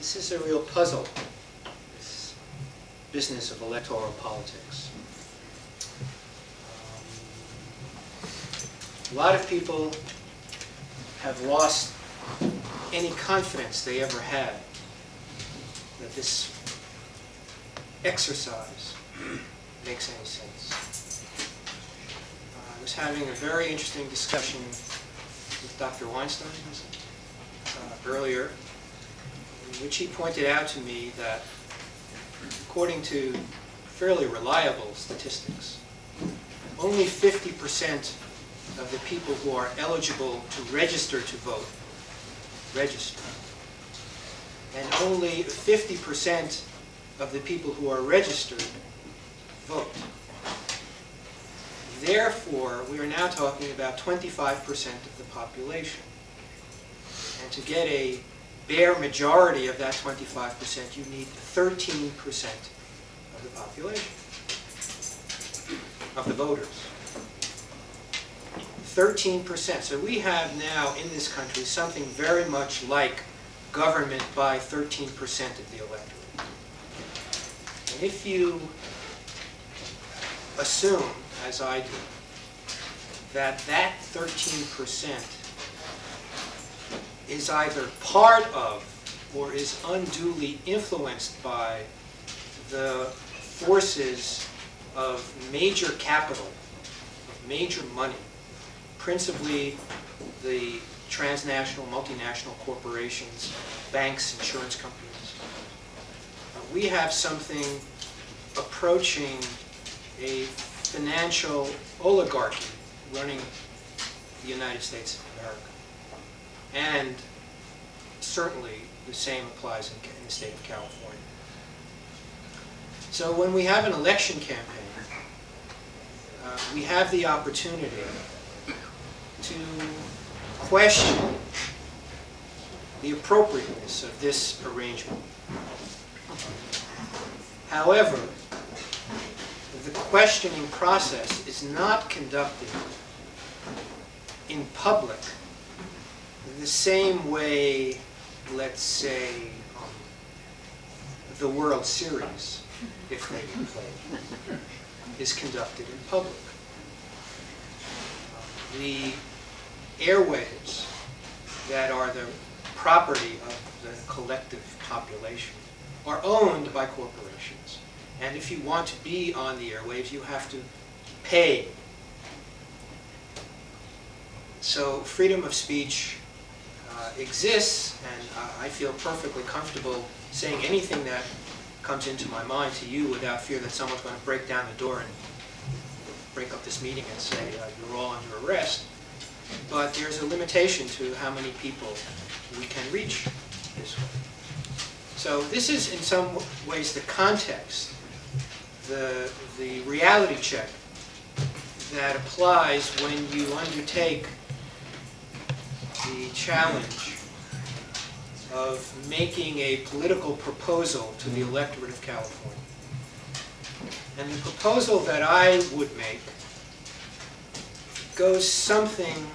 This is a real puzzle, this business of electoral politics. A lot of people have lost any confidence they ever had that this exercise makes any sense. I was having a very interesting discussion with Dr. Weinstein earlier, in which he pointed out to me that, according to fairly reliable statistics, only 50% of the people who are eligible to register to vote register. And only 50% of the people who are registered vote. Therefore, we are now talking about 25% of the population. And to get a bare majority of that 25%, you need 13% of the population, of the voters. 13%. So we have now in this country something very much like government by 13% of the electorate. And if you assume, as I do, that that 13% is either part of or is unduly influenced by the forces of major capital, of major money, principally the transnational, multinational corporations, banks, insurance companies, we have something approaching a financial oligarchy running the United States of America. And certainly the same applies in the state of California. So when we have an election campaign, we have the opportunity to question the appropriateness of this arrangement. However, the questioning process is not conducted in public the same way, let's say, the World Series, if they be played, is conducted in public. The airwaves that are the property of the collective population are owned by corporations. And if you want to be on the airwaves, you have to pay. So freedom of speech exists, and I feel perfectly comfortable saying anything that comes into my mind to you without fear that someone's going to break down the door and break up this meeting and say, you're all under arrest. But there's a limitation to how many people we can reach this way. So this is, in some ways, the context, the reality check that applies when you undertake the challenge of making a political proposal to the electorate of California. And the proposal that I would make goes something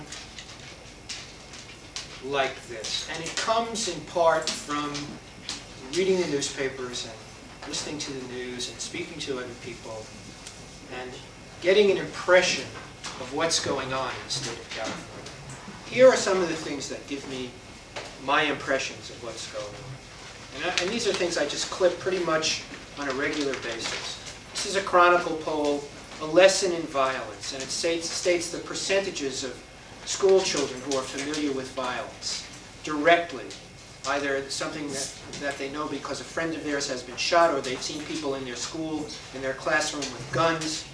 like this. And it comes in part from reading the newspapers and listening to the news and speaking to other people and getting an impression of what's going on in the state of California. Here are some of the things that give me my impressions of what's going on. And these are things I just clip pretty much on a regular basis. This is a Chronicle poll, A Lesson in Violence, and it states the percentages of school children who are familiar with violence directly. Either something that they know because a friend of theirs has been shot, or they've seen people in their school, in their classroom with guns.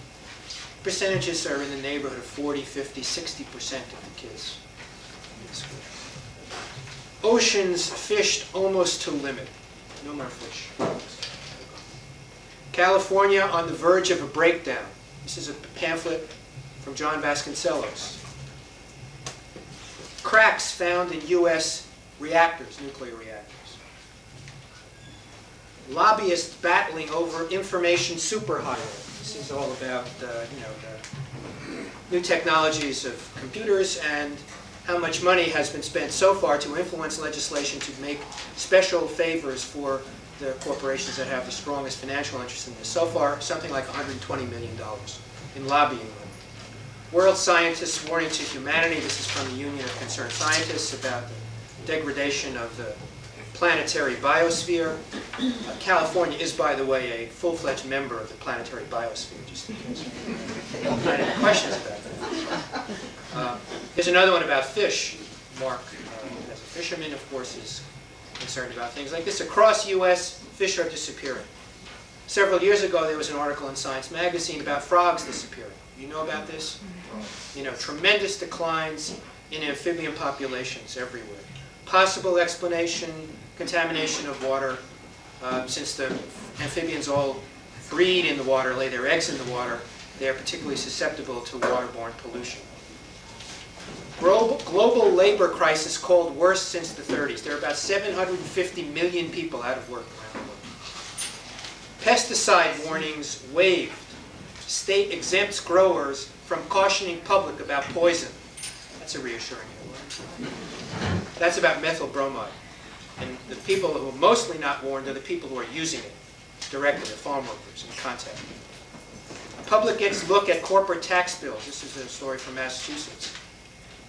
Percentages are in the neighborhood of 40, 50, 60% of the kids in the school. Oceans fished almost to limit. No more fish. California on the verge of a breakdown. This is a pamphlet from John Vasconcellos. Cracks found in U.S. reactors, nuclear reactors. Lobbyists battling over information superhighway. This is all about the new technologies of computers and how much money has been spent so far to influence legislation to make special favors for the corporations that have the strongest financial interest in this. So far, something like $120 million in lobbying money. World scientists warning to humanity. This is from the Union of Concerned Scientists about the degradation of the planetary biosphere. California is, by the way, a full-fledged member of the planetary biosphere, just in case you had any questions about that. Here's another one about fish. Mark, as a fisherman, of course, is concerned about things like this. Across U.S., fish are disappearing. Several years ago, there was an article in Science magazine about frogs disappearing. You know about this? You know, tremendous declines in amphibian populations everywhere. Possible explanation, contamination of water, since the amphibians all breed in the water, lay their eggs in the water, they are particularly susceptible to waterborne pollution. Global labor crisis called worst since the 30s. There are about 750 million people out of work around the world. Pesticide warnings waived. State exempts growers from cautioning public about poison. That's a reassuring word. That's about methyl bromide. And the people who are mostly not warned are the people who are using it directly, the farm workers in contact. Public gets look at corporate tax bills. This is a story from Massachusetts.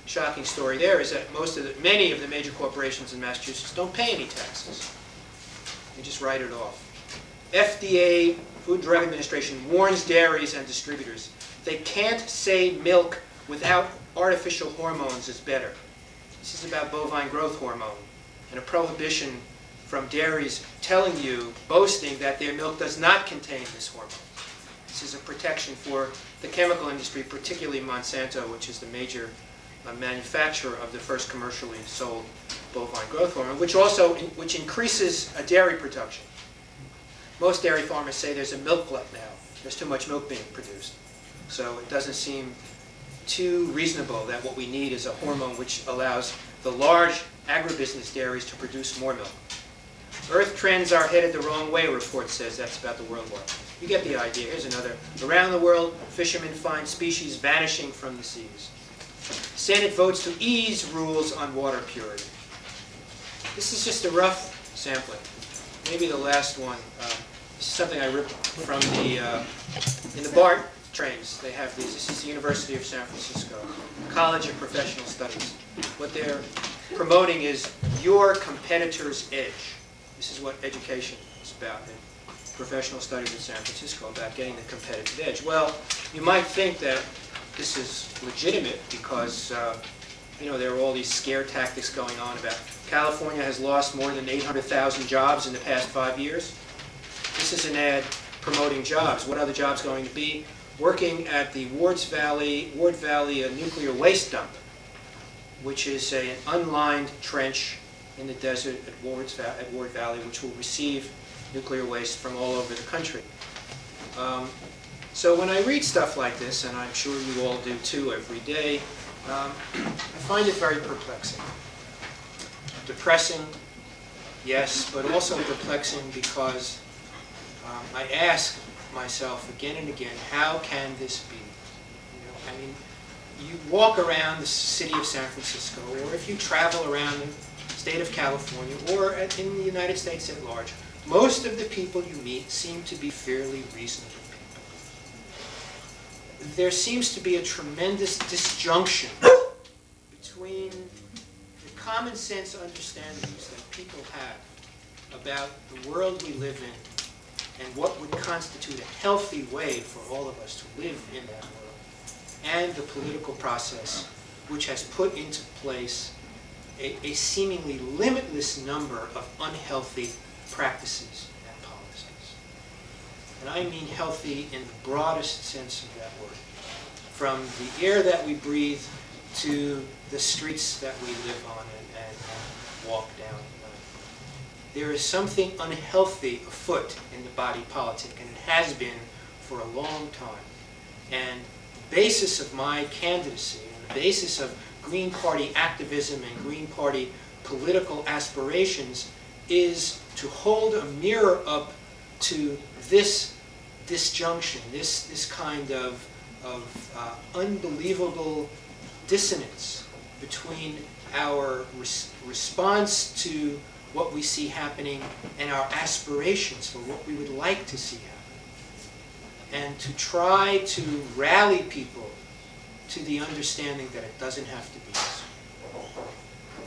Shocking story there is that many of the major corporations in Massachusetts don't pay any taxes. They just write it off. FDA, Food and Drug Administration, warns dairies and distributors they can't say milk without artificial hormones is better. This is about bovine growth hormone and a prohibition from dairies telling you, boasting that their milk does not contain this hormone. This is a protection for the chemical industry, particularly Monsanto, which is the major manufacturer of the first commercially sold bovine growth hormone, which increases dairy production. Most dairy farmers say there's a milk glut now. There's too much milk being produced. So it doesn't seem too reasonable that what we need is a hormone which allows the large agribusiness dairies to produce more milk. Earth trends are headed the wrong way, a report says. That's about the World War. You get the idea. Here's another. Around the world, fishermen find species vanishing from the seas. Senate votes to ease rules on water purity. This is just a rough sampling. Maybe the last one. This is something I ripped from in the BART trains. They have these. This is the University of San Francisco, College of Professional Studies. What they're promoting is your competitor's edge. This is what education is about in professional studies in San Francisco, about getting the competitive edge. Well, you might think that this is legitimate because there are all these scare tactics going on about California has lost more than 800,000 jobs in the past 5 years. This is an ad promoting jobs. What are the jobs going to be? Working at the Ward Valley nuclear waste dump, which is an unlined trench in the desert at Ward Valley, which will receive nuclear waste from all over the country. So when I read stuff like this, and I'm sure you all do too every day, I find it very perplexing. Depressing, yes, but also perplexing because I ask myself again and again, how can this be? You walk around the city of San Francisco, or if you travel around the state of California, or in the United States at large, most of the people you meet seem to be fairly reasonable people. There seems to be a tremendous disjunction between the common sense understandings that people have about the world we live in and what would constitute a healthy way for all of us to live in that world, and the political process which has put into place a seemingly limitless number of unhealthy practices and policies. And I mean healthy in the broadest sense of that word. From the air that we breathe to the streets that we live on and walk down. There is something unhealthy afoot in the body politic, and it has been for a long time. And the basis of my candidacy and the basis of Green Party activism and Green Party political aspirations is to hold a mirror up to this disjunction, this kind of unbelievable dissonance between our response to what we see happening and our aspirations for what we would like to see happen. And to try to rally people to the understanding that it doesn't have to be this way.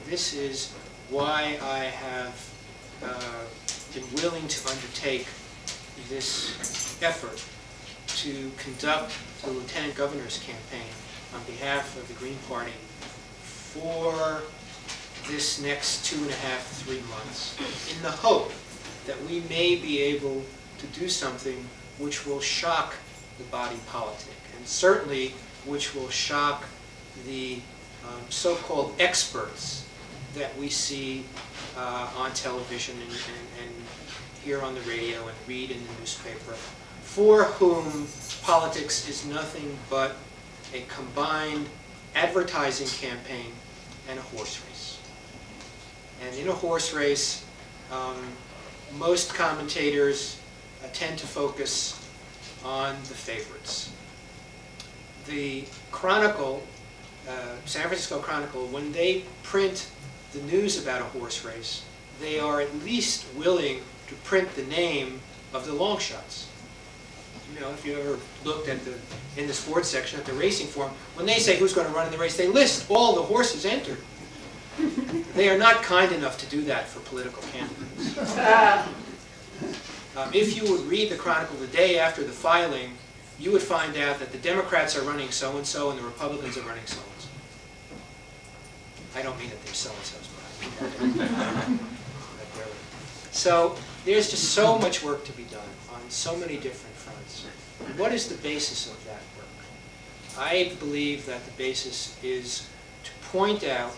This is why I have been willing to undertake this effort to conduct the Lieutenant Governor's campaign on behalf of the Green Party for this next 2.5, 3 months, in the hope that we may be able to do something which will shock the body politic, and certainly which will shock the so-called experts that we see on television and hear on the radio and read in the newspaper, for whom politics is nothing but a combined advertising campaign and a horse race. And in a horse race, most commentators tend to focus on the favorites. The Chronicle, San Francisco Chronicle, when they print the news about a horse race, they are at least willing to print the name of the long shots. You know, if you ever looked at in the sports section at the racing form, when they say who's going to run in the race, they list all the horses entered. They are not kind enough to do that for political candidates. If you would read the Chronicle the day after the filing, you would find out that the Democrats are running so-and-so and the Republicans are running so-and-so. I don't mean that they're so-and-sos, but I mean that they're so there's just so much work to be done on so many different fronts. What is the basis of that work? I believe that the basis is to point out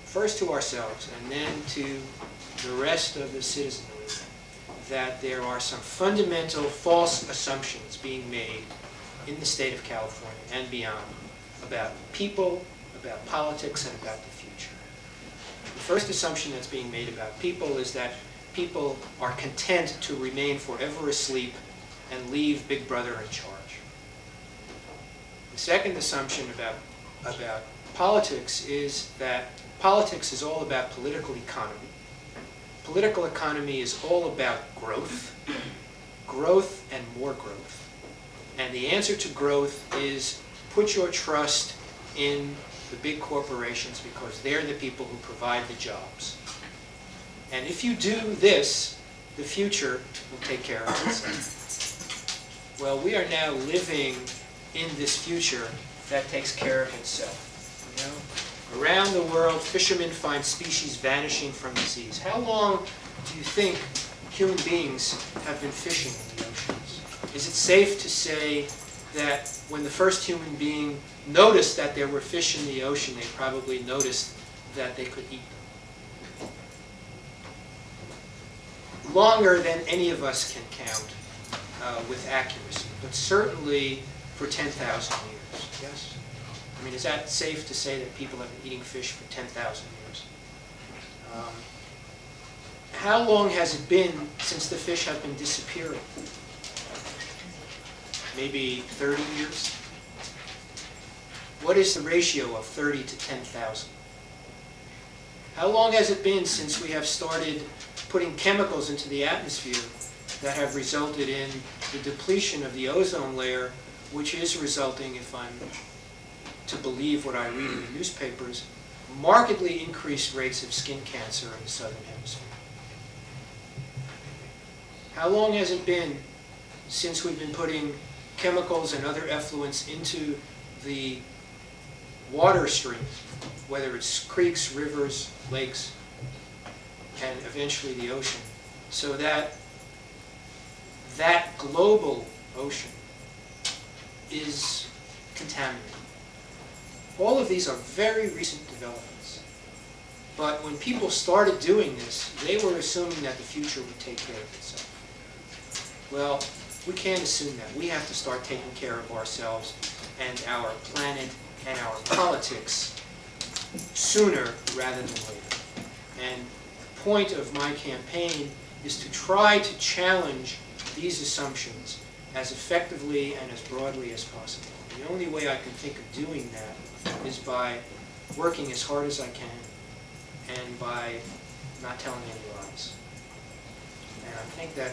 first to ourselves and then to the rest of the citizenry that there are some fundamental false assumptions being made in the state of California and beyond about people, about politics, and about the future. The first assumption that's being made about people is that people are content to remain forever asleep and leave Big Brother in charge. The second assumption about politics is that politics is all about political economy. Political economy is all about growth, growth and more growth. And the answer to growth is put your trust in the big corporations because they're the people who provide the jobs. And if you do this, the future will take care of itself. Well, we are now living in this future that takes care of itself. You know? Around the world, fishermen find species vanishing from the seas. How long do you think human beings have been fishing in the oceans? Is it safe to say that when the first human being noticed that there were fish in the ocean, they probably noticed that they could eat them? Longer than any of us can count with accuracy, but certainly for 10,000 years, yes? I mean, is that safe to say that people have been eating fish for 10,000 years? How long has it been since the fish have been disappearing? Maybe 30 years? What is the ratio of 30 to 10,000? How long has it been since we have started putting chemicals into the atmosphere that have resulted in the depletion of the ozone layer, which is resulting, if I'm to believe what I read in the newspapers, markedly increased rates of skin cancer in the southern hemisphere? How long has it been since we've been putting chemicals and other effluents into the water stream, whether it's creeks, rivers, lakes, and eventually the ocean, so that that global ocean is contaminated? All of these are very recent developments. But when people started doing this, they were assuming that the future would take care of itself. Well, we can't assume that. We have to start taking care of ourselves and our planet and our politics sooner rather than later. And the point of my campaign is to try to challenge these assumptions as effectively and as broadly as possible. The only way I can think of doing that is by working as hard as I can and by not telling any lies. And I think that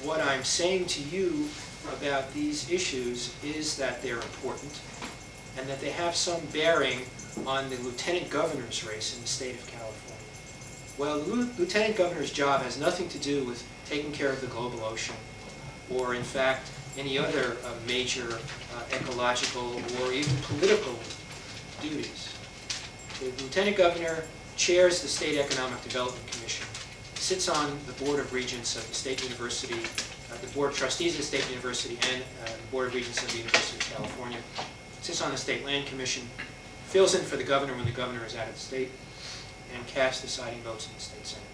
what I'm saying to you about these issues is that they're important and that they have some bearing on the lieutenant governor's race in the state of California. Well, the lieutenant governor's job has nothing to do with taking care of the global ocean or, in fact, any other major ecological or even political duties. The lieutenant governor chairs the State Economic Development Commission, sits on the Board of Regents of the State University, the Board of Trustees of the State University and the Board of Regents of the University of California, sits on the State Land Commission, fills in for the governor when the governor is out of the state, and casts deciding votes in the state senate.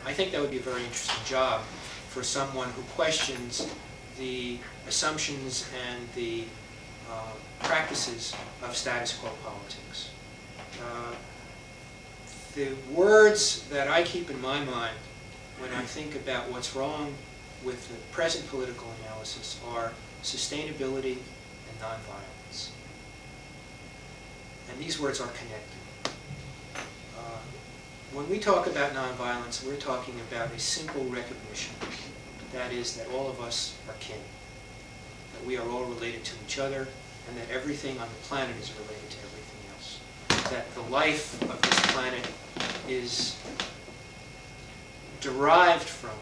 I think that would be a very interesting job for someone who questions the assumptions and the practices of status quo politics. The words that I keep in my mind when I think about what's wrong with the present political analysis are sustainability and nonviolence. And these words are connected. When we talk about nonviolence, we're talking about a simple recognition. That is that all of us are kin, that we are all related to each other, and that everything on the planet is related to everything else. That the life of this planet is derived from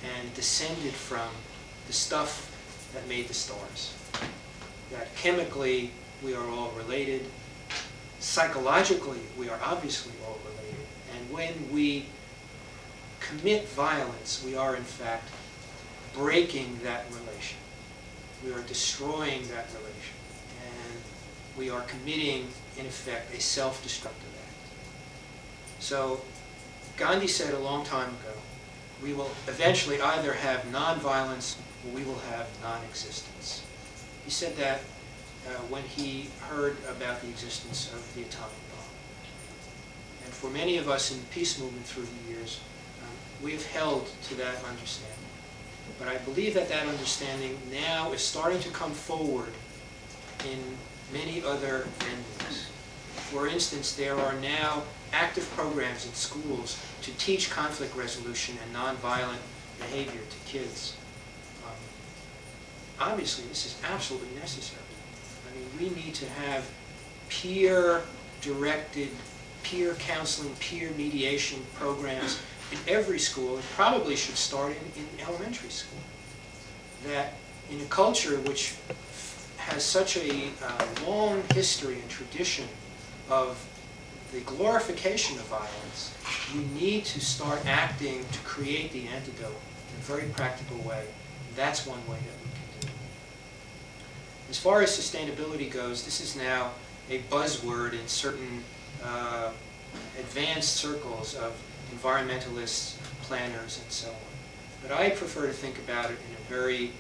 and descended from the stuff that made the stars. That chemically we are all related. Psychologically we are obviously all related. And when we commit violence, we are in fact breaking that relation. We are destroying that relation. And we are committing, in effect, a self-destructive act. So Gandhi said a long time ago, we will eventually either have nonviolence or we will have non-existence. He said that when he heard about the existence of the atomic bomb. And for many of us in the peace movement through the years, we have held to that understanding. But I believe that that understanding now is starting to come forward in many other venues. For instance, there are now active programs in schools to teach conflict resolution and nonviolent behavior to kids. Obviously, this is absolutely necessary. I mean, we need to have peer-directed, peer counseling, peer mediation programs in every school. It probably should start in elementary school. That in a culture which has such a long history and tradition of the glorification of violence, we need to start acting to create the antidote in a very practical way. That's one way that we can do it. As far as sustainability goes, this is now a buzzword in certain advanced circles of environmentalists, planners, and so on. But I prefer to think about it in a very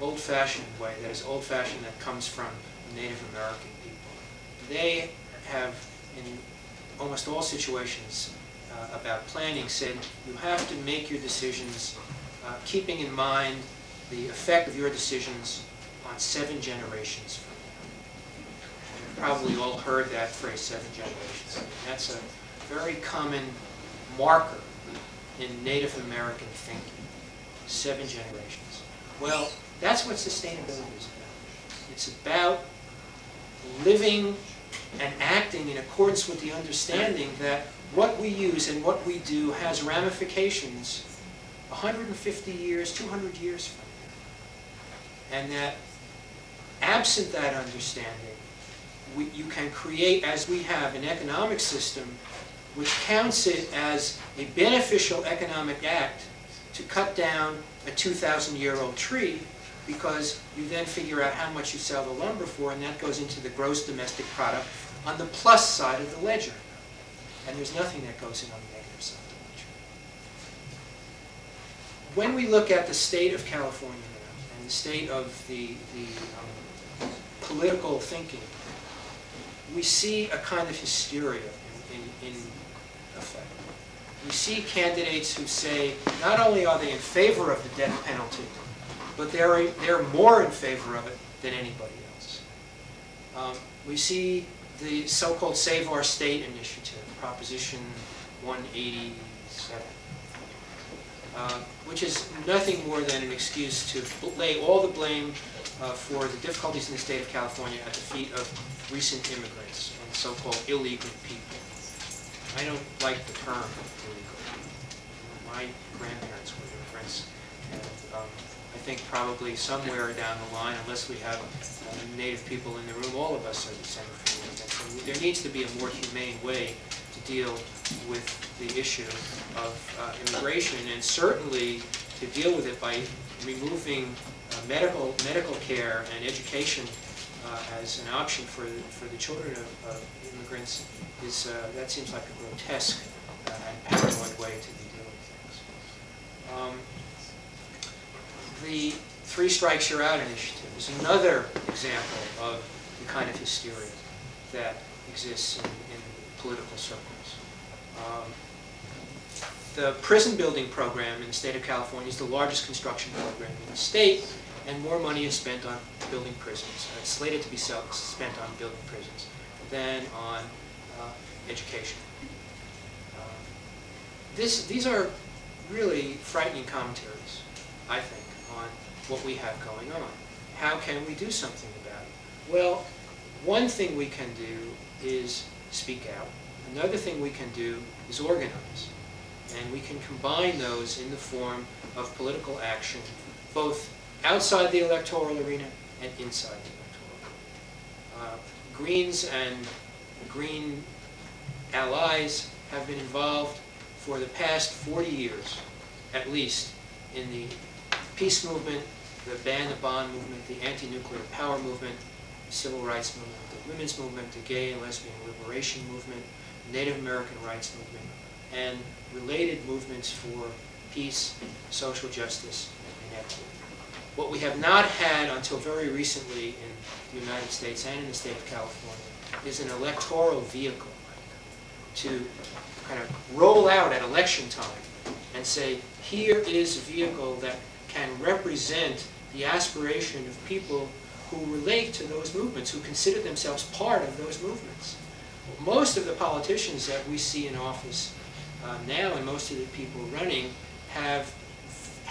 old-fashioned way, that is old-fashioned, that comes from Native American people. They have, in almost all situations about planning, said you have to make your decisions keeping in mind the effect of your decisions on 7 generations from now. You've probably all heard that phrase, 7 generations. And that's a very common marker in Native American thinking, 7 generations. Well, that's what sustainability is about. It's about living and acting in accordance with the understanding that what we use and what we do has ramifications 150 years, 200 years from now. And that absent that understanding, you can create, as we have, an economic system which counts it as a beneficial economic act to cut down a 2,000-year-old tree, because you then figure out how much you sell the lumber for, and that goes into the gross domestic product on the plus side of the ledger. And there's nothing that goes in on the negative side of the ledger. When we look at the state of California now, and the state of the political thinking, we see a kind of hysteria in effect. We see candidates who say not only are they in favor of the death penalty, but they're more in favor of it than anybody else. We see the so-called Save Our State initiative, Proposition 187, which is nothing more than an excuse to lay all the blame for the difficulties in the state of California at the feet of recent immigrants and so-called illegal people. I don't like the term illegal. My grandparents were immigrants, and I think probably somewhere down the line, unless we have Native people in the room, all of us are descended from immigrants. And there needs to be a more humane way to deal with the issue of immigration, and certainly to deal with it by removing medical care and education as an option for the children of immigrants. That seems like a grotesque and paranoid way to be dealing with things. The Three Strikes You're Out initiative is another example of the kind of hysteria that exists in political circles. The prison building program in the state of California is the largest construction program in the state, and more money is spent on building prisons. It's slated to be spent on building prisons than on education. These are really frightening commentaries, I think, on what we have going on. How can we do something about it? Well, one thing we can do is speak out. Another thing we can do is organize. And we can combine those in the form of political action, both outside the electoral arena and inside the electoral arena. Greens and Green allies have been involved for the past 40 years, at least, in the peace movement, the Ban the Bond movement, the anti-nuclear power movement, the civil rights movement, the women's movement, the gay and lesbian liberation movement, Native American rights movement, and related movements for peace, social justice, and equity. What we have not had until very recently in the United States and in the state of California is an electoral vehicle to kind of roll out at election time and say, here is a vehicle that can represent the aspiration of people who relate to those movements, who consider themselves part of those movements. Most of the politicians that we see in office now, and most of the people running, have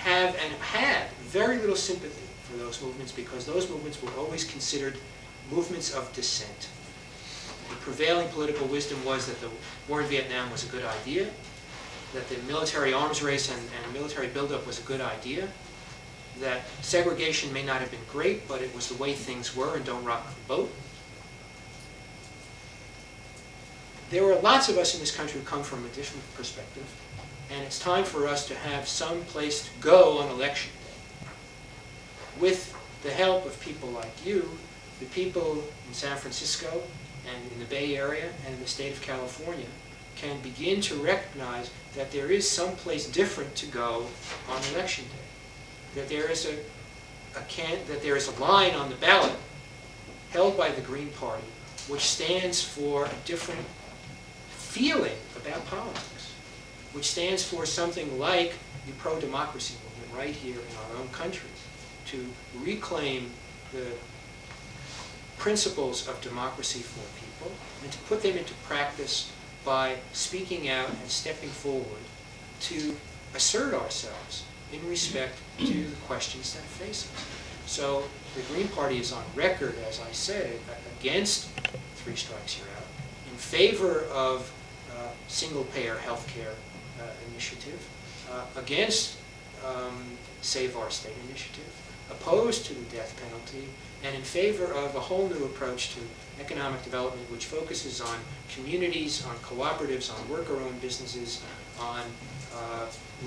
and had very little sympathy for those movements, because those movements were always considered movements of dissent. The prevailing political wisdom was that the war in Vietnam was a good idea, that the military arms race and military buildup was a good idea, that segregation may not have been great, but it was the way things were, and don't rock the boat. There are lots of us in this country who come from a different perspective, and it's time for us to have some place to go on election day. With the help of people like you, the people in San Francisco and in the Bay Area and in the state of California can begin to recognize that there is some place different to go on election day. That there is a line on the ballot held by the Green Party which stands for a different feeling about politics, which stands for something like the pro-democracy movement right here in our own country, to reclaim the principles of democracy for people and to put them into practice by speaking out and stepping forward to assert ourselves in respect to the questions that face us. So the Green Party is on record, as I said, against Three Strikes You're Out, in favor of single-payer health care initiative, against Save Our State initiative, opposed to the death penalty, and in favor of a whole new approach to economic development which focuses on communities, on cooperatives, on worker-owned businesses, on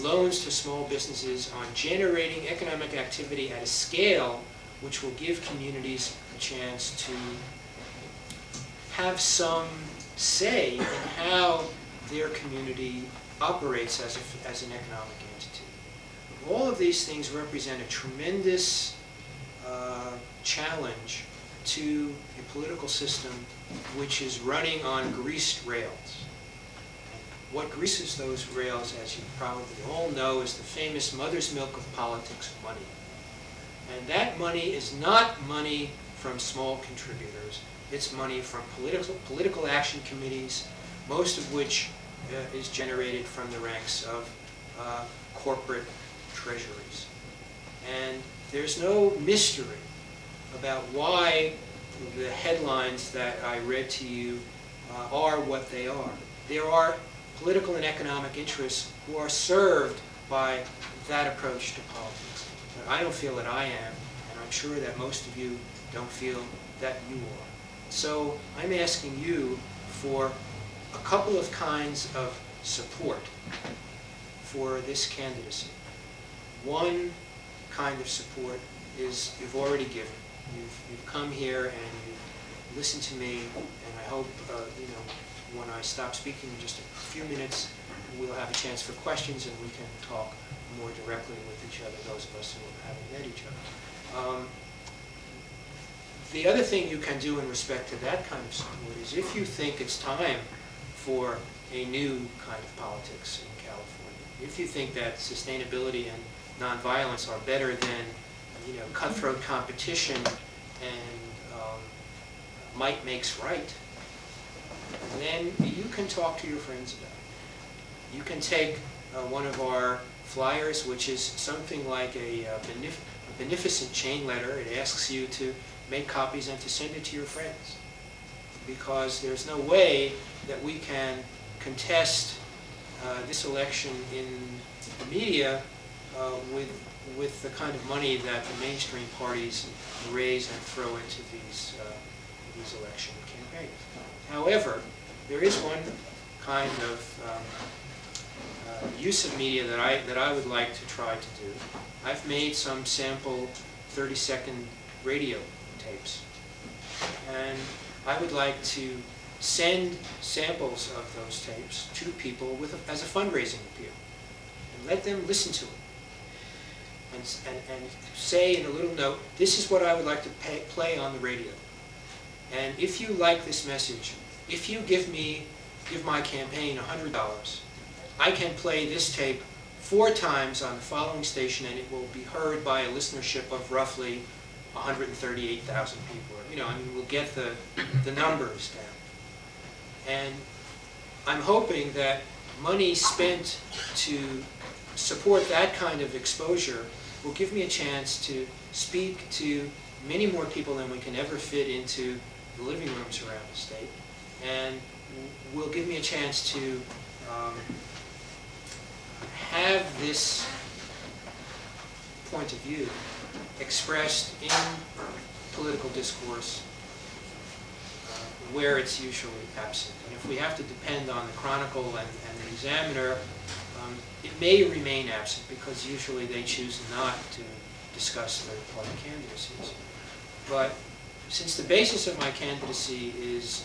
loans to small businesses, on generating economic activity at a scale which will give communities a chance to have some say in how their community operates as an economic entity. All of these things represent a tremendous challenge to a political system which is running on greased rails. What greases those rails, as you probably all know, is the famous mother's milk of politics, money. And that money is not money from small contributors. It's money from political action committees, most of which is generated from the ranks of corporate treasuries. And there's no mystery about why the headlines that I read to you are what they are. There are political and economic interests who are served by that approach to politics. But I don't feel that I am, and I'm sure that most of you don't feel that you are. So I'm asking you for a couple of kinds of support for this candidacy. One kind of support is you've already given. You've come here and you've listened to me, and I hope when I stop speaking in just a few minutes, we'll have a chance for questions and we can talk more directly with each other, those of us who haven't met each other. The other thing you can do in respect to that kind of support is if you think it's time for a new kind of politics in California, if you think that sustainability and nonviolence are better than cutthroat competition and might makes right, then you can talk to your friends about it. You can take one of our flyers, which is something like a beneficent chain letter. It asks you to make copies and to send it to your friends, because there's no way that we can contest this election in the media with the kind of money that the mainstream parties raise and throw into these election campaigns. However, there is one kind of use of media that I would like to try to do. I've made some sample 30-second radio tapes, and I would like to send samples of those tapes to people as a fundraising appeal, and let them listen to it. And say in a little note, this is what I would like to play on the radio. And if you like this message, if you give my campaign $100, I can play this tape 4 times on the following station, and it will be heard by a listenership of roughly 138,000 people. We'll get the numbers down. And I'm hoping that money spent to support that kind of exposure will give me a chance to speak to many more people than we can ever fit into the living rooms around the state, and will give me a chance to have this point of view expressed in political discourse where it's usually absent. And if we have to depend on the Chronicle and the Examiner, it may remain absent because usually they choose not to discuss third-party candidacies. But since the basis of my candidacy is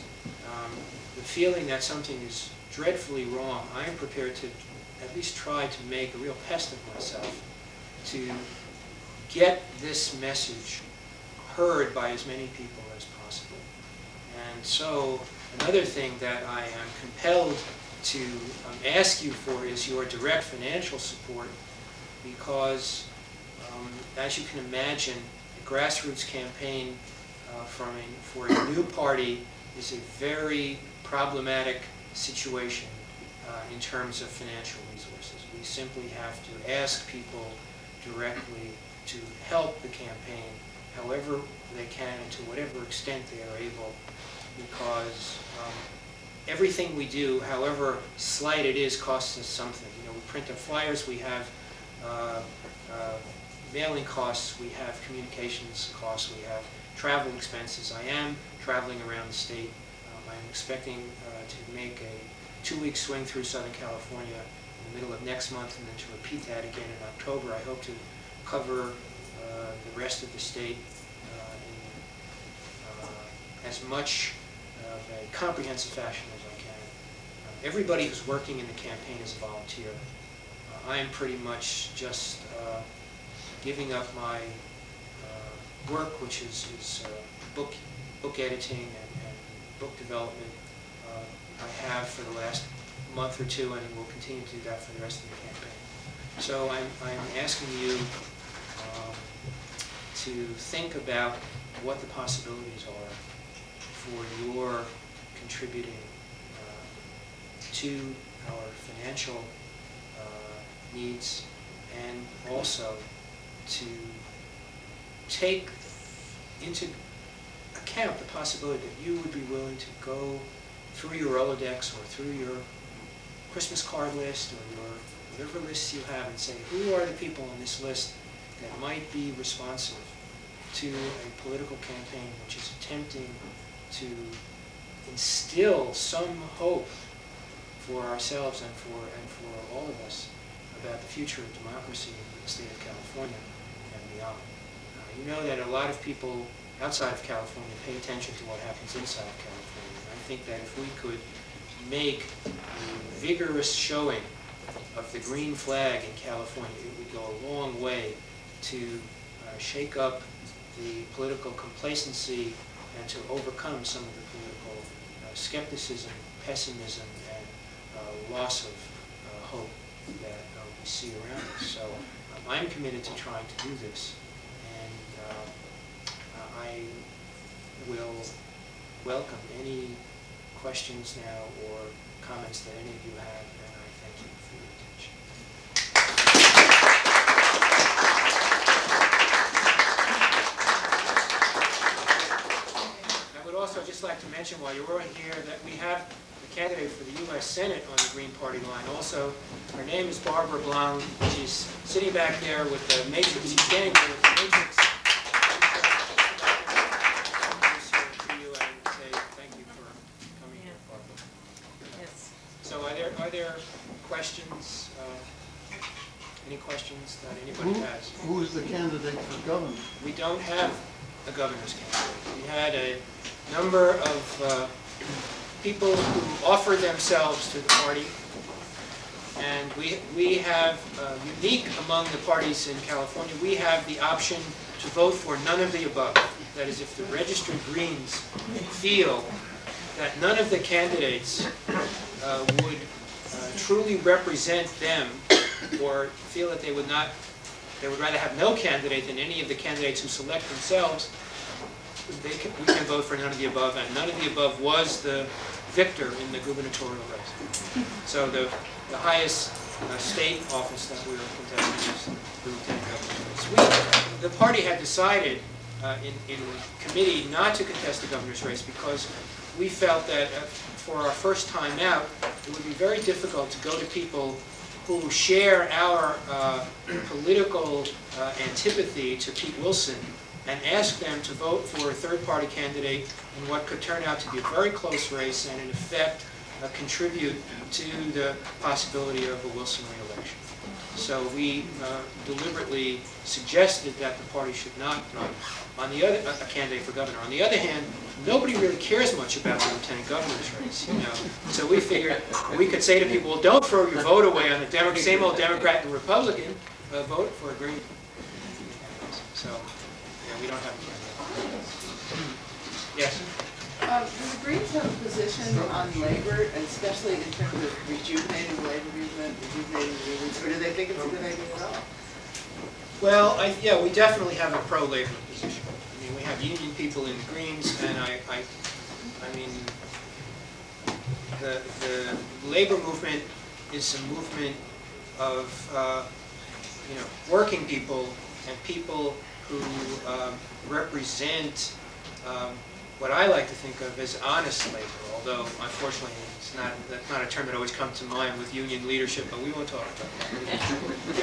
the feeling that something is dreadfully wrong, I am prepared to at least try to make a real pest of myself to get this message heard by as many people as possible. And so another thing that I am compelled to ask you for is your direct financial support, because as you can imagine, the grassroots campaign for a new party is a very problematic situation in terms of financial resources. We simply have to ask people directly to help the campaign however they can and to whatever extent they are able, because everything we do, however slight it is, costs us something. We print up flyers, we have mailing costs, we have communications costs, we have travel expenses. I am traveling around the state. I'm expecting to make a 2-week swing through Southern California in the middle of next month, and then to repeat that again in October. I hope to cover the rest of the state in as much of a comprehensive fashion as I can. Everybody who's working in the campaign is a volunteer. I am pretty much just giving up my work, which is book editing and book development. I have for the last month or two, and will continue to do that for the rest of the campaign. So I'm asking you to think about what the possibilities are for your contributing to our financial needs, and also to take into account the possibility that you would be willing to go through your Rolodex or through your Christmas card list or your whatever lists you have and say, who are the people on this list that might be responsive to a political campaign which is attempting to instill some hope for ourselves and for all of us about the future of democracy in the state of California and beyond. You know that a lot of people outside of California pay attention to what happens inside of California. And I think that if we could make a vigorous showing of the green flag in California, it would go a long way to shake up the political complacency and to overcome some of the political skepticism, pessimism, and loss of hope that we see around us. So I'm committed to trying to do this, and I will welcome any questions now or comments that any of you have, and I thank you for your attention. I would also just like to mention while you're all here that we have the candidate for the U.S. Senate on the Green Party line. Also, her name is Barbara Blanc. She's sitting back there with the matrix. She's standing there with the matrix. So are there questions? Any questions that anybody has? Who is the candidate for governor? We don't have a governor's candidate. We had a number of people who offered themselves to the party, and we have, unique among the parties in California, we have the option to vote for none of the above. That is, if the registered Greens feel that none of the candidates would truly represent them, or feel that they would rather have no candidate than any of the candidates who select themselves, we can vote for none of the above, and none of the above was the victor in the gubernatorial race. So the highest state office that we were contesting is the lieutenant governor's race. The party had decided in committee not to contest the governor's race because we felt that for our first time out, it would be very difficult to go to people who share our political antipathy to Pete Wilson and ask them to vote for a third-party candidate in what could turn out to be a very close race and, in effect, contribute to the possibility of a Wilson re-election. So we deliberately suggested that the party should not run on the other a candidate for governor. On the other hand, nobody really cares much about the lieutenant governor's race, you know. So we figured we could say to people, well, don't throw your vote away on the same old Democrat and Republican. Vote for a Green. So yeah, we don't have a candidate. Yes. Do the Greens have a position on labor, and especially in terms of rejuvenating the labor movement, rejuvenating the unions, or do they think it's a good idea at all? Well, yeah, we definitely have a pro-labor position. I mean, we have union people in the Greens, and I mean, the labor movement is a movement of, you know, working people and people who represent what I like to think of as honest labor, although unfortunately that's not a term that always comes to mind with union leadership, but we won't talk about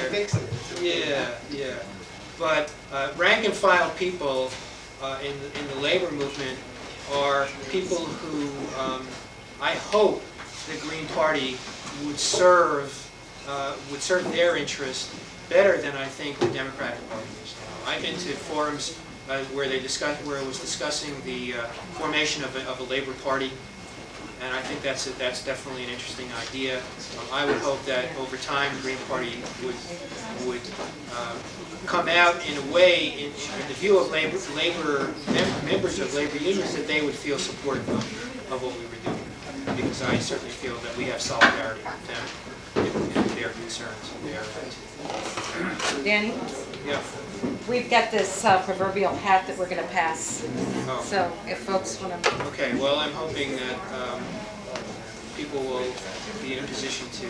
that. Yeah. But rank and file people in the labor movement are people who I hope the Green Party would serve their interest better than I think the Democratic Party is now. I've been to forums where it was discussing the formation of a labor party, and I think that's definitely an interesting idea. I would hope that over time the Green Party would come out in a way, in the view of members of labor unions, that they would feel supportive of what we were doing, because I certainly feel that we have solidarity with them their concerns and their attitude. Danny, Yeah. we've got this proverbial hat that we're going to pass. Oh. So if folks want to, Okay, well, I'm hoping that people will be in a position to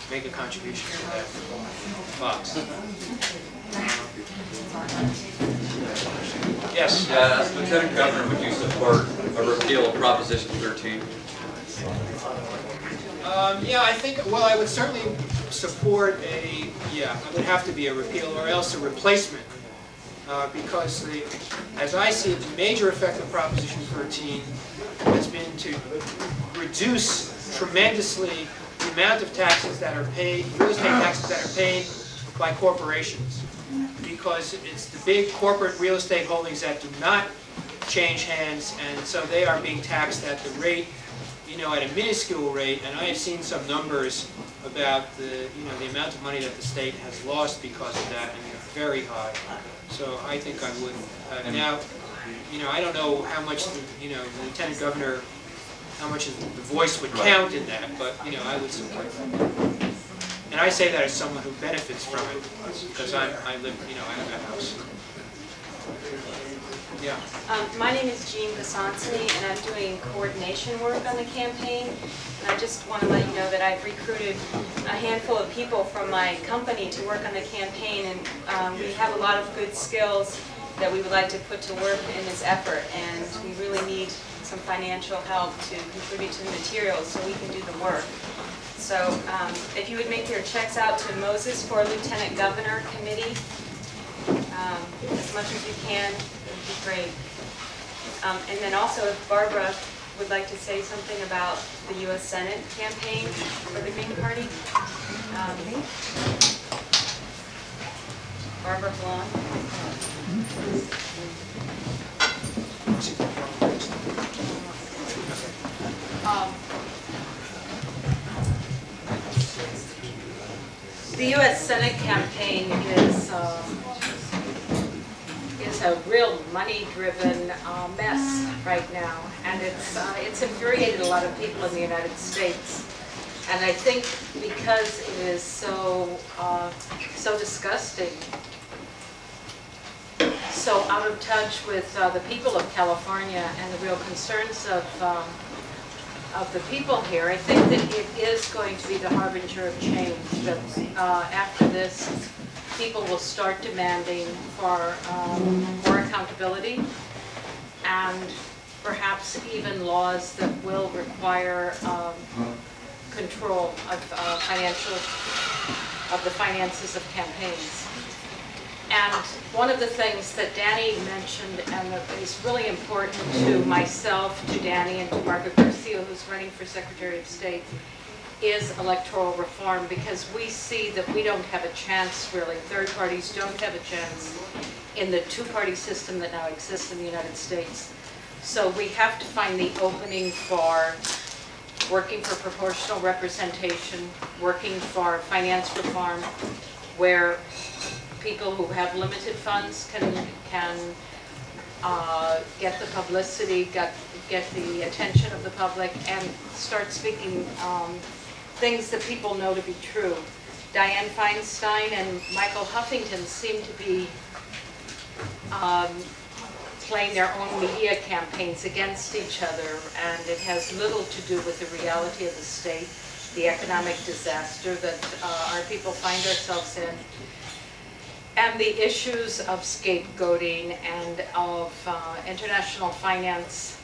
make a contribution to that box. Yes? Lieutenant Governor, would you support a repeal of Proposition 13? Yeah, I think, well, I would certainly support I would have to be a repeal or else a replacement. Because as I see it, the major effect of Proposition 13 has been to reduce tremendously the amount of taxes that are paid, real estate taxes that are paid by corporations. Because it's the big corporate real estate holdings that do not change hands, and so they are being taxed at the rate, at a minuscule rate. And I have seen some numbers about the amount of money that the state has lost because of that, and they're very high. So I think I would. Now, I don't know how much the Lieutenant Governor, how much the voice would count in that, but I would support that. And I say that as someone who benefits from it, because I live, I have a house. Yeah. My name is Jean Basansany, and I'm doing coordination work on the campaign. And I just want to let you know that I've recruited a handful of people from my company to work on the campaign, and we have a lot of good skills that we would like to put to work in this effort. And we really need some financial help to contribute to the materials so we can do the work. So if you would make your checks out to Moses for Lieutenant Governor Committee, as much as you can, it would be great. And then also, if Barbara would like to say something about the U.S. Senate campaign for the Green Party. Barbara Blum. the U.S. Senate campaign is a real money-driven mess right now, and it's infuriated a lot of people in the United States. And I think because it is so disgusting, so out of touch with the people of California and the real concerns of the people here, I think that it is going to be the harbinger of change. That after this, people will start demanding for more accountability and perhaps even laws that will require control of the finances of campaigns. And one of the things that Danny mentioned, and that is really important to myself, to Danny, and to Margaret Garcia, who's running for Secretary of State, is electoral reform, because we see that we don't have a chance, really. Third parties don't have a chance in the two-party system that now exists in the United States. So we have to find the opening for working for proportional representation, working for finance reform, where people who have limited funds can get the publicity, get the attention of the public, and start speaking things that people know to be true. Dianne Feinstein and Michael Huffington seem to be playing their own media campaigns against each other, and it has little to do with the reality of the state, the economic disaster that our people find ourselves in, and the issues of scapegoating and of international finance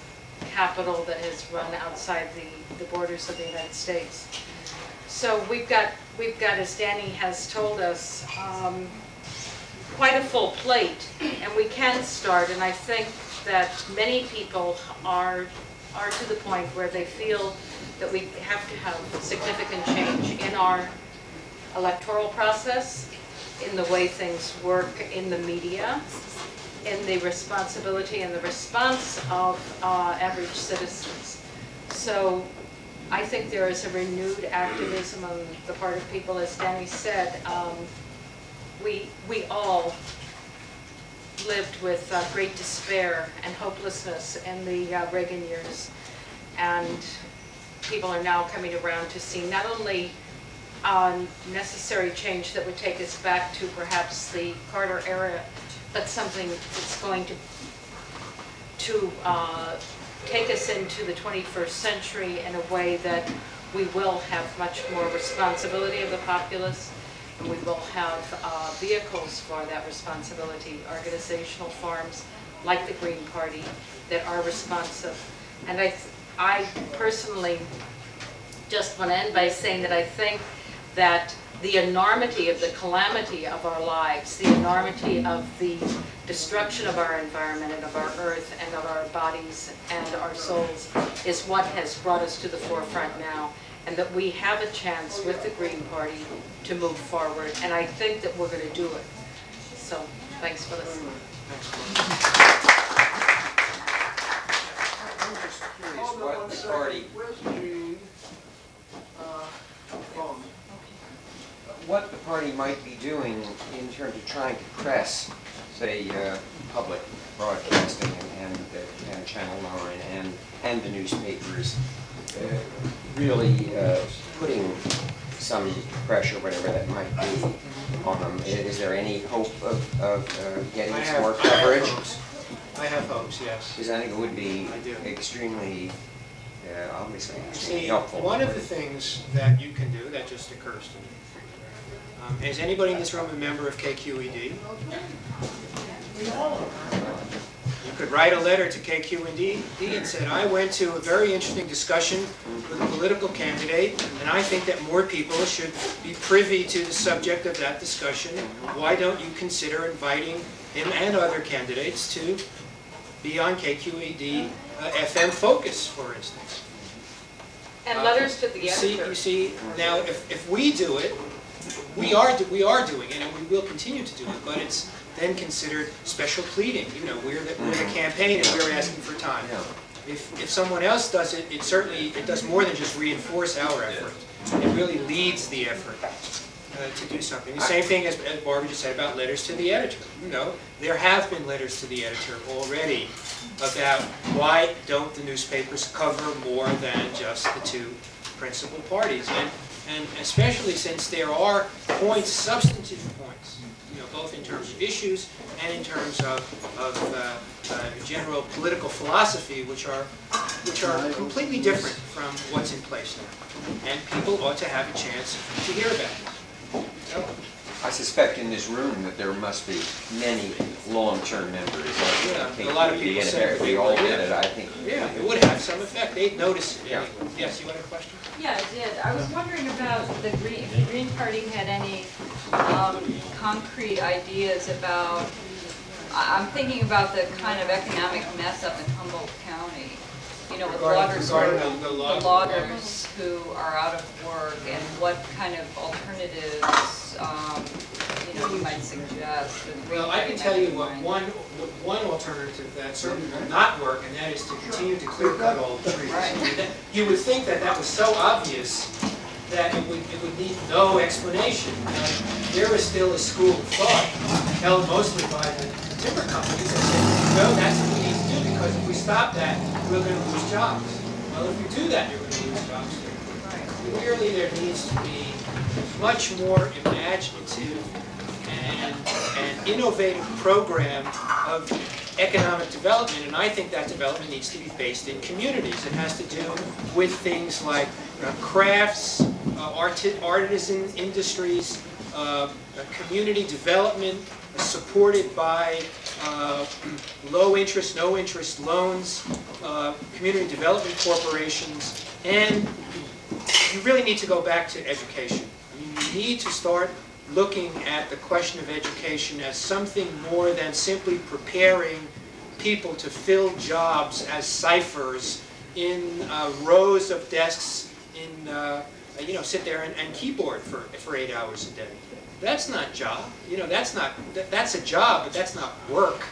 capital that has run outside the borders of the United States. So we've got, as Danny has told us, quite a full plate, and we can start. And I think that many people are to the point where they feel that we have to have significant change in our electoral process, in the way things work in the media, in the responsibility and the response of average citizens. So I think there is a renewed activism on the part of people, as Danny said. We all lived with great despair and hopelessness in the Reagan years, and people are now coming around to see not only necessary change that would take us back to perhaps the Carter era, but something that's going to take us into the 21st century in a way that we will have much more responsibility of the populace, and we will have vehicles for that responsibility, organizational forms like the Green Party that are responsive. And I personally just want to end by saying that I think that the enormity of the calamity of our lives, the enormity of the destruction of our environment and of our earth and of our bodies and our souls is what has brought us to the forefront now, and that we have a chance with the Green Party to move forward, and I think that we're going to do it. So, thanks for listening. What the party, what the party might be doing in terms of trying to press, say, public broadcasting and Channel 9 and the newspapers, really putting some pressure, whatever that might be, on them. Is there any hope of getting some more coverage? I have hopes, yes. Because I think it would be I do. extremely, obviously, extremely See, helpful. one of the things that you can do, that just occurs to me, is anybody in this room a member of KQED? You could write a letter to KQED and say, I went to a very interesting discussion with a political candidate, and I think that more people should be privy to the subject of that discussion. Why don't you consider inviting him and other candidates to be on KQED FM Focus, for instance? And letters to the You editor. see, now if we do it, we are doing it, and we will continue to do it, but it's then considered special pleading. You know, we're the campaign and we're asking for time. Yeah. If someone else does it, it does more than just reinforce our effort. It really leads the effort to do something. The same thing as Barbara just said about letters to the editor. You know, there have been letters to the editor already about why don't the newspapers cover more than just the two principal parties, and especially since there are points, substantive points, you know, both in terms of issues and in terms of general political philosophy, which are completely different from what's in place now. And people ought to have a chance to hear about it. I suspect in this room that there must be many long-term members of Yeah, a lot of KQED, people and say if we all did it, I think. Yeah, it would have some effect. They'd notice it Yeah. anyway. Yes, you had a question? Yeah, I did. I was wondering about the Green Party had any concrete ideas about, I'm thinking about the kind of economic mess up in Humboldt County. You know, with Regarding the the loggers who are out of work, and what kind of alternatives, you know, you might suggest. that the Green Well, I Party can tell might you be what mind. one alternative that certainly will not work, and that is to continue to clear cut all the trees. Right. You would think that that was so obvious that it would need no explanation. There is still a school of thought held mostly by the timber companies that say, no, that's what we need to do, because if we stop that, we're going to lose jobs. Well, if you do that, you're going to lose jobs too. Clearly, there needs to be much more imaginative and innovative program of economic development, and I think that development needs to be based in communities. It has to do with things like crafts, artisan industries, community development supported by low interest, no interest loans, community development corporations, and you really need to go back to education. I mean, you need to start looking at the question of education as something more than simply preparing people to fill jobs as ciphers in rows of desks in, sit there and keyboard for 8 hours a day. That's not job. You know, that's a job, but that's not work.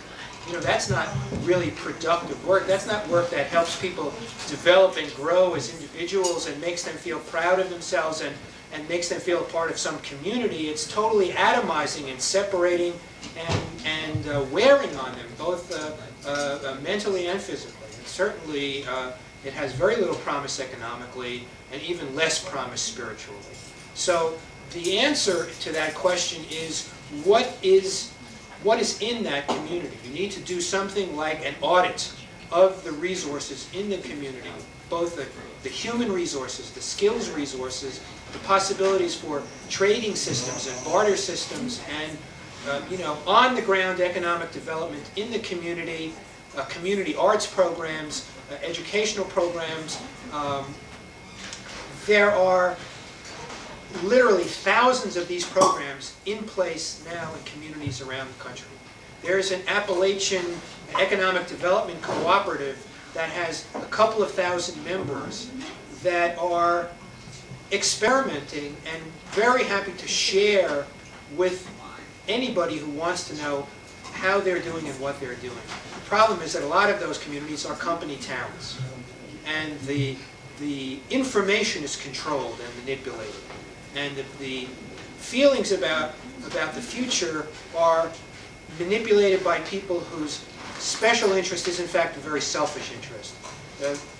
You know, that's not really productive work. That's not work that helps people develop and grow as individuals and makes them feel proud of themselves and makes them feel a part of some community. It's totally atomizing and separating and wearing on them, both mentally and physically. And certainly, it has very little promise economically and even less promise spiritually. So the answer to that question is what is in that community? You need to do something like an audit of the resources in the community, both the human resources, the skills resources, the possibilities for trading systems and barter systems, and on-the-ground economic development in the community, community arts programs, educational programs. There are literally thousands of these programs in place now in communities around the country. There's an Appalachian Economic Development Cooperative that has a couple of thousand members that are experimenting and very happy to share with anybody who wants to know how they're doing and what they're doing. The problem is that a lot of those communities are company towns, and the information is controlled and manipulated, and the feelings about the future are manipulated by people whose special interest is in fact a very selfish interest.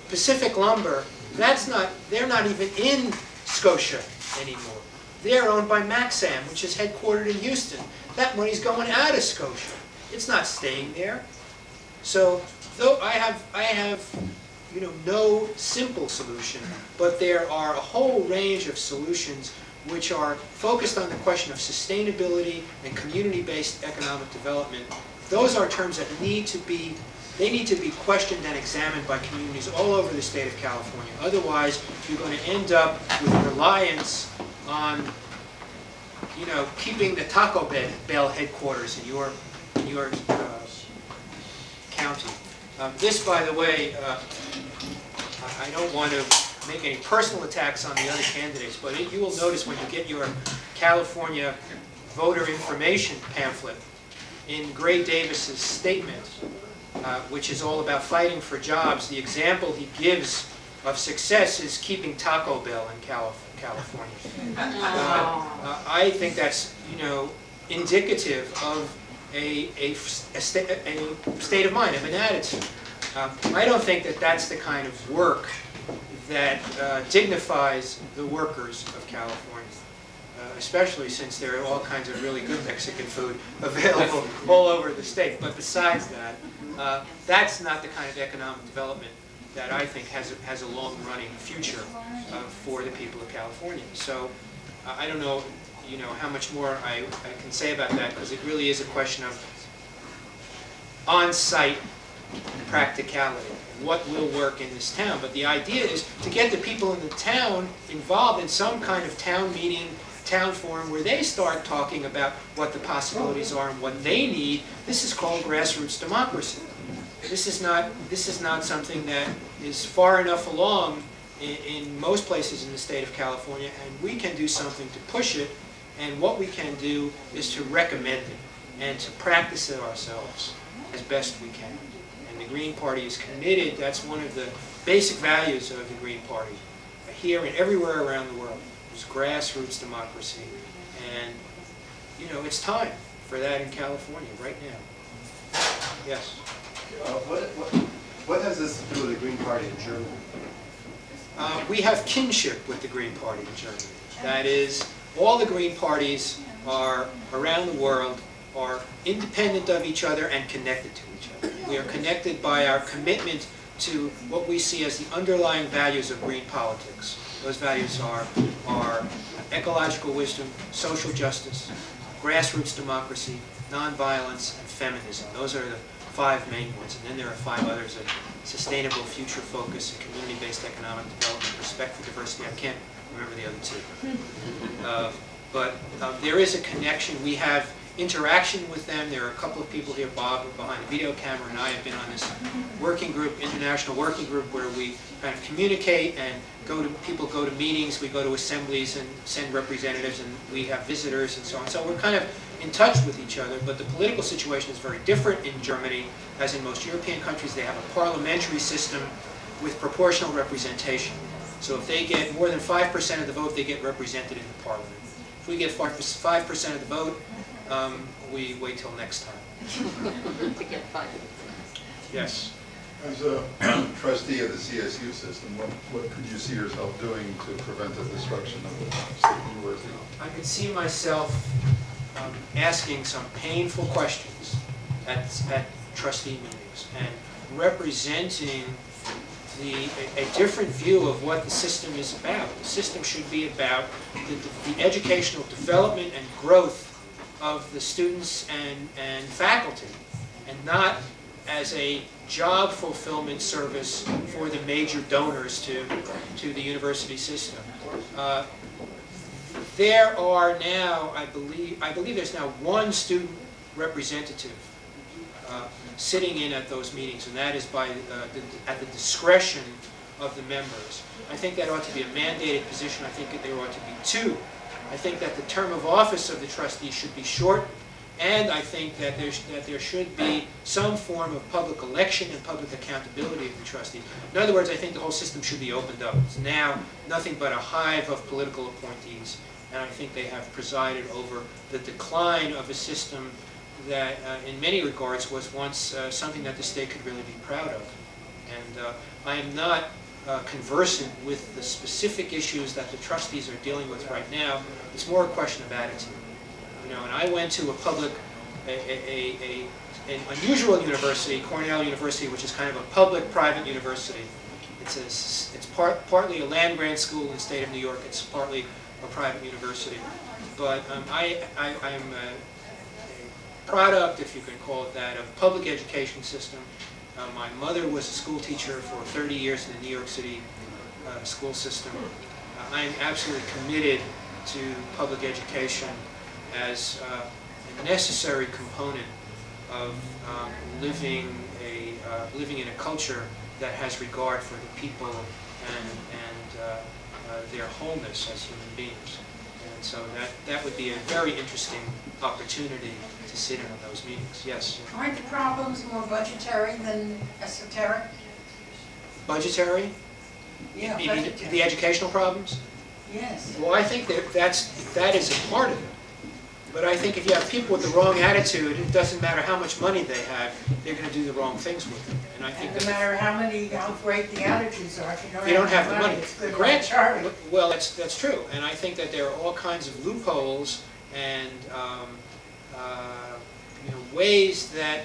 Pacific Lumber, they're not even in Scotia anymore. They're owned by Maxam, which is headquartered in Houston. That money's going out of Scotia. It's not staying there. So, though I have no simple solution, but there are a whole range of solutions which are focused on the question of sustainability and community-based economic development. Those are terms that need to be questioned and examined by communities all over the state of California. Otherwise, you're going to end up with reliance on, keeping the Taco Bell headquarters in your county. This, by the way, I don't want to make any personal attacks on the other candidates, but you will notice when you get your California voter information pamphlet, in Gray Davis's statement, which is all about fighting for jobs, the example he gives of success is keeping Taco Bell in California. I think that's, indicative of a state of mind, of an attitude. I don't think that that's the kind of work that dignifies the workers of California, especially since there are all kinds of really good Mexican food available all over the state. But besides that, that's not the kind of economic development that I think has a long-running future for the people of California. So I don't know, how much more I can say about that, because it really is a question of on-site practicality. What will work in this town? But the idea is to get the people in the town involved in some kind of town meeting, town forum, where they start talking about what the possibilities are and what they need. This is called grassroots democracy. This is not something that is far enough along in most places in the state of California, and we can do something to push it. And what we can do is to recommend it and to practice it ourselves as best we can. And the Green Party is committed. That's one of the basic values of the Green Party, here and everywhere around the world. Is grassroots democracy, and it's time for that in California right now. Yes. What has this to do with the Green Party in Germany? We have kinship with the Green Party in Germany. That is, all the Green parties are around the world are independent of each other and connected to each other. We are connected by our commitment to what we see as the underlying values of green politics. Those values are ecological wisdom, social justice, grassroots democracy, nonviolence, and feminism. Those are the 5 main ones. And then there are 5 others: of sustainable future focus, and community-based economic development, respect for diversity. I can't remember the other 2. But there is a connection. We have interaction with them. There are a couple of people here, Bob behind the video camera, and I have been on this working group, international working group, where we kind of communicate and people go to meetings, we go to assemblies and send representatives, and we have visitors and so on. So we're kind of in touch with each other, but the political situation is very different in Germany. As in most European countries, they have a parliamentary system with proportional representation. So if they get more than 5% of the vote, they get represented in the parliament. If we get 5% of the vote, we wait till next time. To get 5. Yes. As a trustee of the CSU system, what could you see yourself doing to prevent the destruction of the state university? I could see myself asking some painful questions at trustee meetings and representing a different view of what the system is about. The system should be about the educational development and growth of the students and faculty, and not as a job fulfillment service for the major donors to the university system. There are now, I believe there's now one student representative sitting in at those meetings, and that is at the discretion of the members. I think that ought to be a mandated position. I think that there ought to be two. I think that the term of office of the trustee should be short, and I think that there should be some form of public election and public accountability of the trustee. In other words, I think the whole system should be opened up. It's now nothing but a hive of political appointees, and I think they have presided over the decline of a system that, in many regards, was once something that the state could really be proud of. And I am not conversant with the specific issues that the trustees are dealing with right now. It's more a question of attitude. You know, and I went to an unusual university, Cornell University, which is kind of a public-private university. It's partly a land-grant school in the state of New York. It's partly a private university. But I'm a product, if you can call it that, of public education system. My mother was a school teacher for 30 years in the New York City school system. I'm absolutely committed to public education as a necessary component of living in a culture that has regard for the people and their wholeness as human beings. And so that would be a very interesting opportunity to sit in on those meetings. Yes? Aren't the problems more budgetary than esoteric? Budgetary? Yeah, You mean budgetary. the educational problems? Yes. Well, I think that is a part of it. But I think if you have people with the wrong attitude, it doesn't matter how much money they have, they're going to do the wrong things with it. And I think And no matter how great the attitudes are, if you don't have the money. it's good Grant, charity. well, that's true. And I think that there are all kinds of loopholes and ways that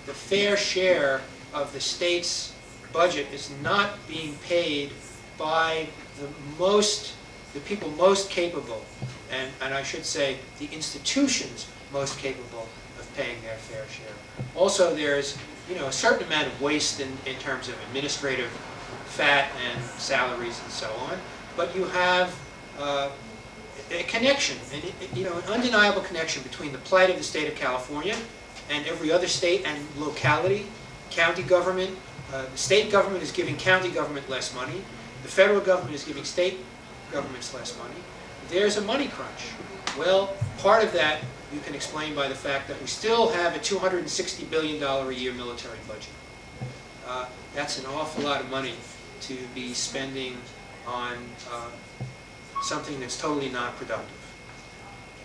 the fair share of the state's budget is not being paid by the people most capable, and I should say the institutions most capable of paying their fair share. Also, there's a certain amount of waste in terms of administrative fat and salaries and so on, but you have a connection, an undeniable connection between the plight of the state of California and every other state and locality, county government. The state government is giving county government less money. The federal government is giving state governments less money. There's a money crunch. Well, part of that you can explain by the fact that we still have a $260 billion a year military budget. That's an awful lot of money to be spending on something that's totally not productive.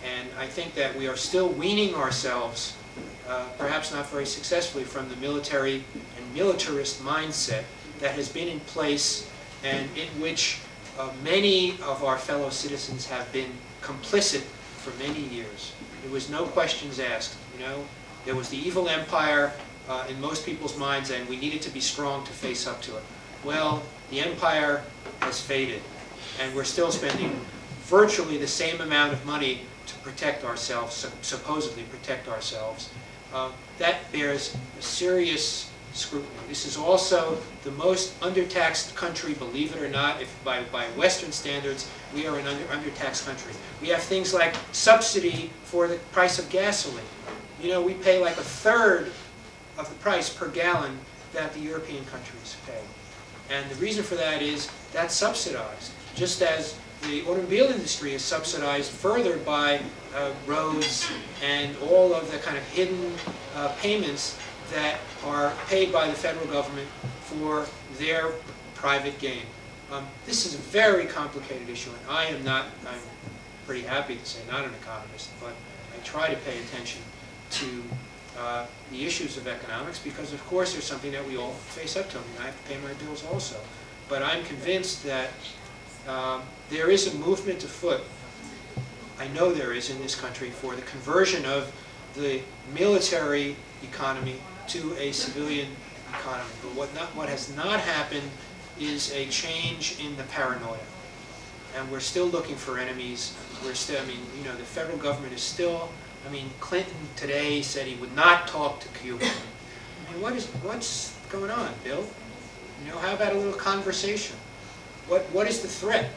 And I think that we are still weaning ourselves, perhaps not very successfully, from the military and militarist mindset that has been in place and in which many of our fellow citizens have been complicit for many years. There was no questions asked. There was the evil empire in most people's minds, and we needed to be strong to face up to it. Well, the empire has faded, and we're still spending virtually the same amount of money to protect ourselves, supposedly protect ourselves. That bears a serious scrutiny. This is also the most undertaxed country, believe it or not. If by Western standards, we are an undertaxed country. We have things like subsidy for the price of gasoline. We pay like a third of the price per gallon that the European countries pay. And the reason for that is that's subsidized, just as the automobile industry is subsidized further by roads and all of the kind of hidden payments that are paid by the federal government for their private gain. This is a very complicated issue, and I'm pretty happy to say, not an economist, but I try to pay attention to the issues of economics, because of course there's something that we all face up to. I mean, I have to pay my bills also. But I'm convinced that there is a movement afoot, I know there is in this country, for the conversion of the military economy to a civilian economy. But what has not happened is a change in the paranoia. And we're still looking for enemies. We're still, I mean, you know, the federal government is still, I mean, Clinton today said he would not talk to Cuba. I mean, what's going on, Bill? You know, how about a little conversation? What is the threat?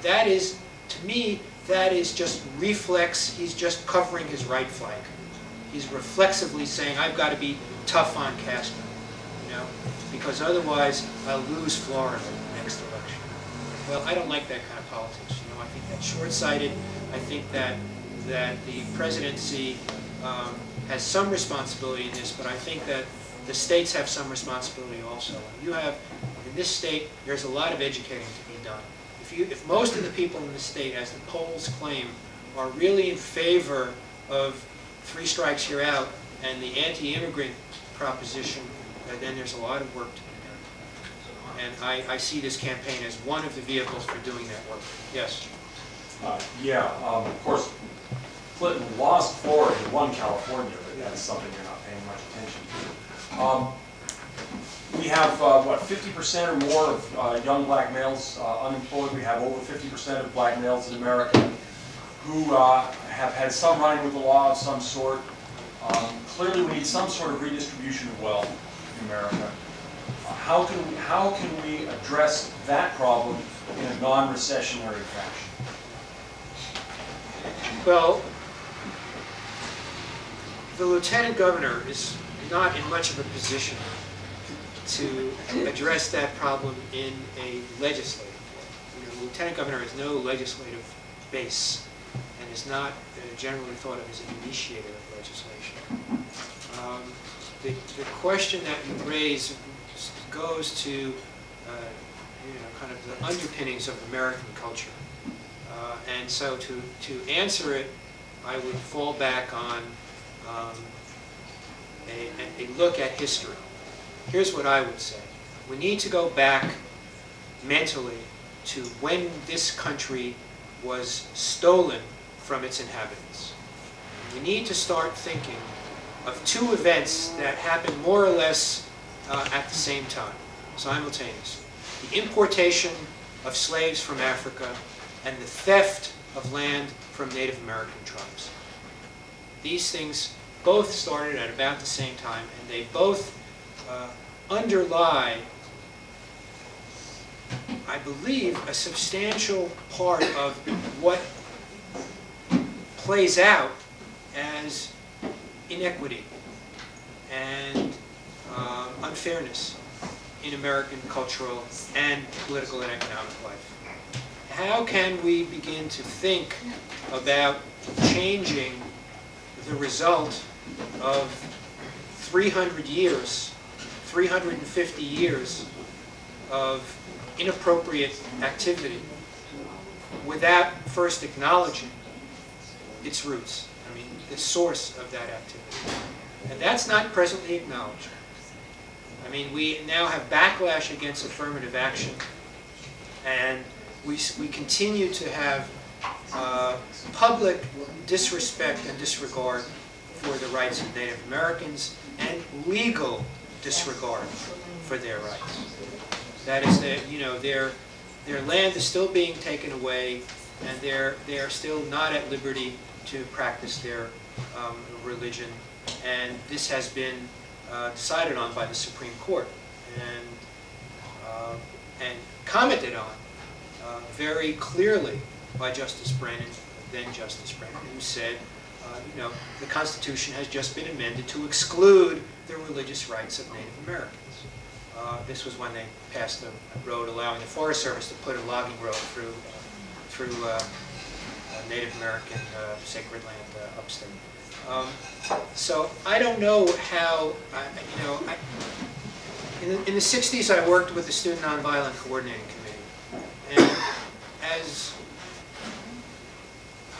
That is, to me, that is just reflex. He's just covering his right flank. He's reflexively saying, I've got to be tough on Castro, you know, because otherwise I'll lose Florida in the next election. Well, I don't like that kind of politics. You know, I think that's short-sighted. I think that the presidency has some responsibility in this, but I think that the states have some responsibility also. You have, in this state, there's a lot of educating to be done. If most of the people in the state, as the polls claim, are really in favor of 3 strikes you're out and the anti-immigrant proposition, then there's a lot of work to be done. And I see this campaign as one of the vehicles for doing that work. Yes? Of course, Clinton lost Florida and won California, but that's something you're not paying much attention to. We have, what, 50% or more of young black males unemployed. We have over 50% of black males in America who have had some run-in with the law of some sort. Clearly, we need some sort of redistribution of wealth in America. How can we address that problem in a non-recessionary fashion? Well, the lieutenant governor is not in much of a position to address that problem in a legislative way. You know, the lieutenant governor has no legislative base and is not generally thought of as an initiator of legislation. The question that you raise goes to you know, kind of the underpinnings of American culture. And so to answer it, I would fall back on a look at history. Here's what I would say. We need to go back mentally to when this country was stolen from its inhabitants. We need to start thinking of 2 events that happened more or less at the same time, simultaneously. The importation of slaves from Africa and the theft of land from Native American tribes. These things both started at about the same time, and they both underlie, I believe, a substantial part of what plays out as inequity and unfairness in American cultural and political and economic life. How can we begin to think about changing the result of 300 years, 350 years of inappropriate activity without first acknowledging its roots? I mean, the source of that activity. And that's not presently acknowledged. I mean, we now have backlash against affirmative action, and we continue to have public disrespect and disregard for the rights of Native Americans and legal disregard for their rights. That is, that, you know, their land is still being taken away, and they are still not at liberty to practice their religion. And this has been decided on by the Supreme Court and commented on very clearly by Justice Brennan, then Justice Brennan, who said, you know, the Constitution has just been amended to exclude the religious rights of Native Americans. This was when they passed the road allowing the Forest Service to put a logging road through Native American sacred land upstate. So I don't know how, you know, in the 60s I worked with the Student Nonviolent Coordinating Committee, and as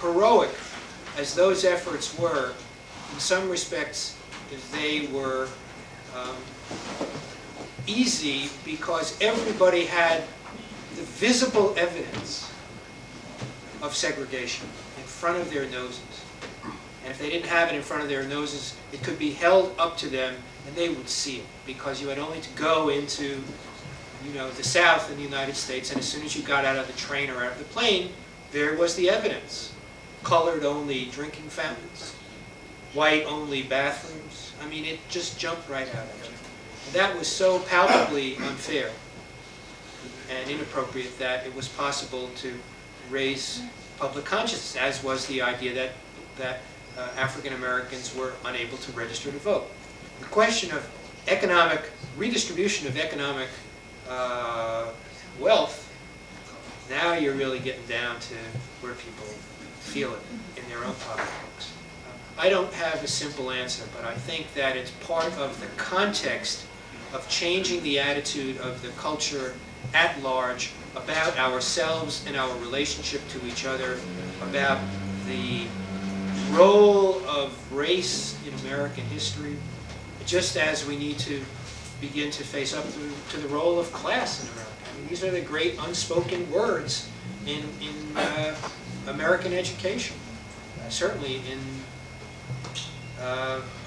heroic as those efforts were, in some respects, they were easy because everybody had the visible evidence of segregation in front of their noses. And if they didn't have it in front of their noses, it could be held up to them and they would see it, because you had only to go into, you know, the South in the United States, and as soon as you got out of the train or out of the plane, there was the evidence. Colored only drinking fountains, white only bathrooms. I mean, it just jumped right out at you. And that was so palpably unfair and inappropriate that it was possible to raise public consciousness, as was the idea that African Americans were unable to register to vote. The question of economic redistribution of economic wealth, now you're really getting down to where people feel it in their own pocketbooks. I don't have a simple answer, but I think that it's part of the context of changing the attitude of the culture at large about ourselves and our relationship to each other, about the role of race in American history, just as we need to begin to face up to the role of class in America. I mean, these are the great unspoken words in American education, certainly in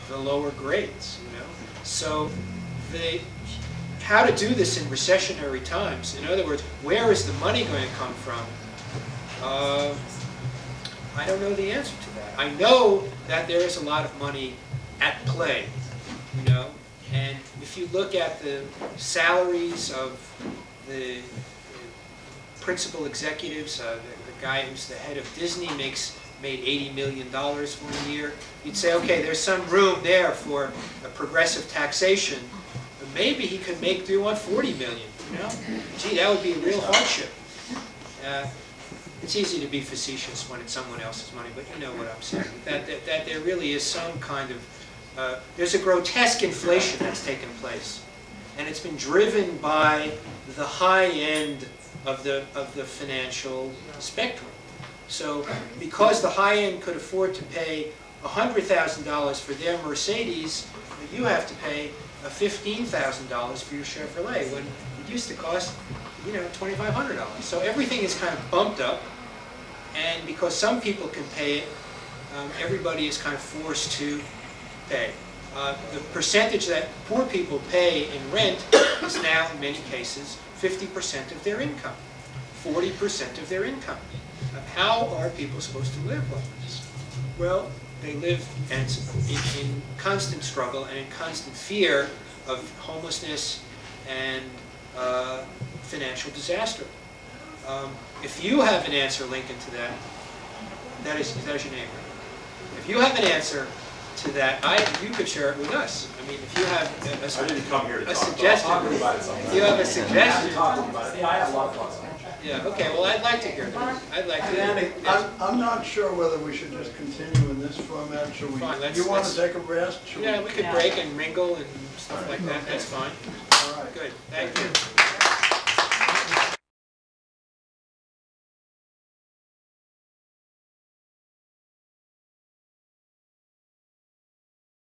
the lower grades, you know. So how to do this in recessionary times, in other words, where is the money going to come from? I don't know the answer to that. I know that there is a lot of money at play, you know, and if you look at the salaries of the principal executives, the guy who's the head of Disney made $80 million 1 year, you'd say, okay, there's some room there for a progressive taxation. But maybe he could make do on $40 million, you know? Gee, that would be a real hardship. It's easy to be facetious when it's someone else's money, but you know what I'm saying. That there really is some kind of, there's a grotesque inflation that's taken place. And it's been driven by the high end of the financial spectrum. So because the high end could afford to pay $100,000 for their Mercedes, you have to pay $15,000 for your Chevrolet, when it used to cost, you know, $2,500. So everything is kind of bumped up, and because some people can pay it, everybody is kind of forced to pay. The percentage that poor people pay in rent is now, in many cases, 50% of their income, 40% of their income. How are people supposed to live like this? Well, they live in constant struggle and in constant fear of homelessness and financial disaster. If you have an answer, Lincoln, to that, that is your neighbor. If you have an answer to that, you could share it with us. I mean, if you have I didn't come here to talk, suggestion, I'll talk about it sometime. if you have a suggestion. Yeah, I have a lot of thoughts on it. Yeah, okay, well, I'd like to hear that. I'd like to hear that. I'm not sure whether we should just continue in this format. Should we? Fine, You want to take a rest? Should Yeah, we could break and mingle and stuff like that. That's fine. All right. Good, thank you.